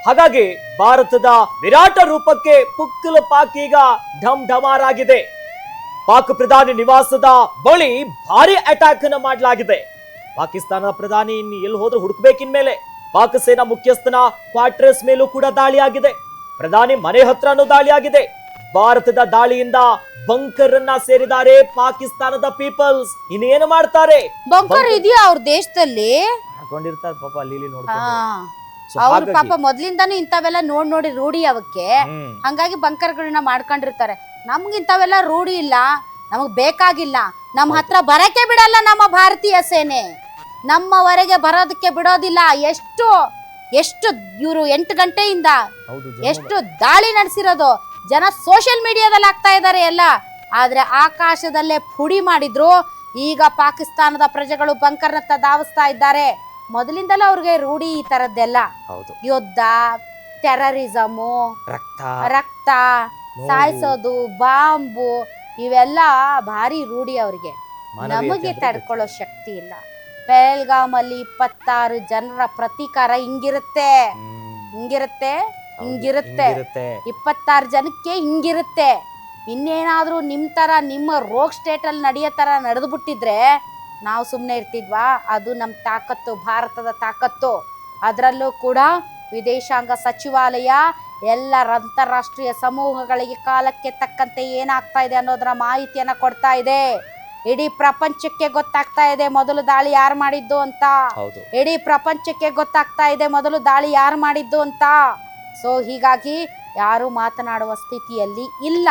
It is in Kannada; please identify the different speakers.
Speaker 1: ಹಾಗಾಗಿ ಭಾರತದ ವಿರಾಟ ರೂಪಕ್ಕೆ ಪುಕ್ಕಲ ಪಾಕ್ ಈಗ ಢಮ್ ಢಮಾರಾಗಿದೆ. ಪಾಕ್ ಪ್ರಧಾನಿ ನಿವಾಸದ ಬಳಿ ಭಾರಿ ಅಟ್ಯಾಕ್ ಅನ್ನ ಮಾಡಲಾಗಿದೆ. ಪಾಕಿಸ್ತಾನದ ಪ್ರಧಾನಿ ಇನ್ನು ಎಲ್ಲಿ ಹೋದ್ರೂ ಹುಡುಕ್ಬೇಕಿನ್ಮೇಲೆ ಪಾಕ್ ಸೇನಾ ಮುಖ್ಯಸ್ಥನ ಕ್ವಾರ್ಟರ್ಸ್ ಮೇಲೂ ಕೂಡ ದಾಳಿಯಾಗಿದೆ. ಪ್ರಧಾನಿ ಮನೆ ಹತ್ರನೂ ದಾಳಿಯಾಗಿದೆ. ಭಾರತದ ದಾಳಿಯಿಂದ ಬಂಕರ್ ಅನ್ನ ಸೇರಿದ್ದಾರೆ ಪಾಕಿಸ್ತಾನದ ಪೀಪಲ್ಸ್. ಇನ್ನೇನು ಮಾಡ್ತಾರೆ?
Speaker 2: ಬಂಕರ್ ಇದೆಯಾ ಅವ್ರ ದೇಶದಲ್ಲಿ?
Speaker 1: ಹಾಕೊಂಡಿರ್ತಾರೆ ಪಾಪ ಅಲ್ಲಿ ನೋಡ್ಕೊಂಡು.
Speaker 2: ಅವ್ರ ಪಾಪ ಮೊದ್ಲಿಂದಾನು ಇಂಥವೆಲ್ಲ ನೋಡಿ ರೂಢಿ ಅವಕ್ಕೆ, ಹಂಗಾಗಿ ಬಂಕರ್ಗಳನ್ನ ಮಾಡ್ಕೊಂಡಿರ್ತಾರೆ. ನಮ್ಗೆ ಇಂಥವೆಲ್ಲ ರೂಢಿ ಇಲ್ಲ, ನಮಗ್ ಬೇಕಾಗಿಲ್ಲ. ನಮ್ಮ ಹತ್ರ ಬರಕ್ಕೆ ಬಿಡಲ್ಲ ನಮ್ಮ ಭಾರತೀಯ ಸೇನೆ, ನಮ್ಮವರೆಗೆ ಬರೋದಕ್ಕೆ ಬಿಡೋದಿಲ್ಲ. ಎಷ್ಟು ಇವರು 8 ಗಂಟೆಯಿಂದ ಎಷ್ಟು ದಾಳಿ ನಡೆಸಿರೋದು. ಜನ ಸೋಷಿಯಲ್ ಮೀಡಿಯಾದಲ್ಲಿ ಆಗ್ತಾ ಇದ್ದಾರೆ ಎಲ್ಲ. ಆದ್ರೆ ಆಕಾಶದಲ್ಲೇ ಪುಡಿ ಮಾಡಿದ್ರು. ಈಗ ಪಾಕಿಸ್ತಾನದ ಪ್ರಜೆಗಳು ಬಂಕರ್ನತ್ತ ಧಾವಿಸ್ತಾ ಇದ್ದಾರೆ. ಮೊದಲಿಂದಲೂ ಅವ್ರಿಗೆ ರೂಢಿ ಈ ತರದ್ದೆಲ್ಲ. ಯುದ್ಧ, ಟೆರರಿಸಮು, ರಕ್ತ ಸಾಯಿಸೋದು, ಬಾಂಬು, ಇವೆಲ್ಲ ಭಾರಿ ರೂಢಿ ಅವ್ರಿಗೆ. ನಮಗೆ ತಡ್ಕೊಳ್ಳೋ ಶಕ್ತಿ ಇಲ್ಲ. ಪೆಹಲ್ಗಾಮ್ ಅಲ್ಲಿ 26 ಜನರ ಪ್ರತೀಕಾರ ಹಿಂಗಿರುತ್ತೆ. 26 ಜನಕ್ಕೆ ಹಿಂಗಿರುತ್ತೆ. ಇನ್ನೇನಾದ್ರೂ ನಿಮ್ಮ ರೋಗ್ ಸ್ಟೇಟ್ ಅಲ್ಲಿ ನಡೆಯೋ ತರ ನಡೆದು ಬಿಟ್ಟಿದ್ರೆ ನಾವು ಸುಮ್ಮನೆ ಇರ್ತಿದ್ವಾ? ಅದು ನಮ್ಮ ತಾಕತ್ತು, ಭಾರತದ ತಾಕತ್ತು. ಅದರಲ್ಲೂ ಕೂಡ ವಿದೇಶಾಂಗ ಸಚಿವಾಲಯ ಎಲ್ಲ ಅಂತಾರಾಷ್ಟ್ರೀಯ ಸಮೂಹಗಳಿಗೆ ಕಾಲಕ್ಕೆ ತಕ್ಕಂತೆ ಏನಾಗ್ತಾ ಇದೆ ಅನ್ನೋದರ ಮಾಹಿತಿಯನ್ನ ಕೊಡ್ತಾ ಇದೆ. ಇಡೀ ಪ್ರಪಂಚಕ್ಕೆ ಗೊತ್ತಾಗ್ತಾ ಇದೆ ಮೊದಲು ದಾಳಿ ಯಾರು ಮಾಡಿದ್ದು ಅಂತ. ಇಡೀ ಪ್ರಪಂಚಕ್ಕೆ ಗೊತ್ತಾಗ್ತಾ ಇದೆ ಮೊದಲು ದಾಳಿ ಯಾರು ಮಾಡಿದ್ದು ಅಂತ. ಸೊ ಹೀಗಾಗಿ ಯಾರು ಮಾತನಾಡುವ ಸ್ಥಿತಿಯಲ್ಲಿ ಇಲ್ಲ.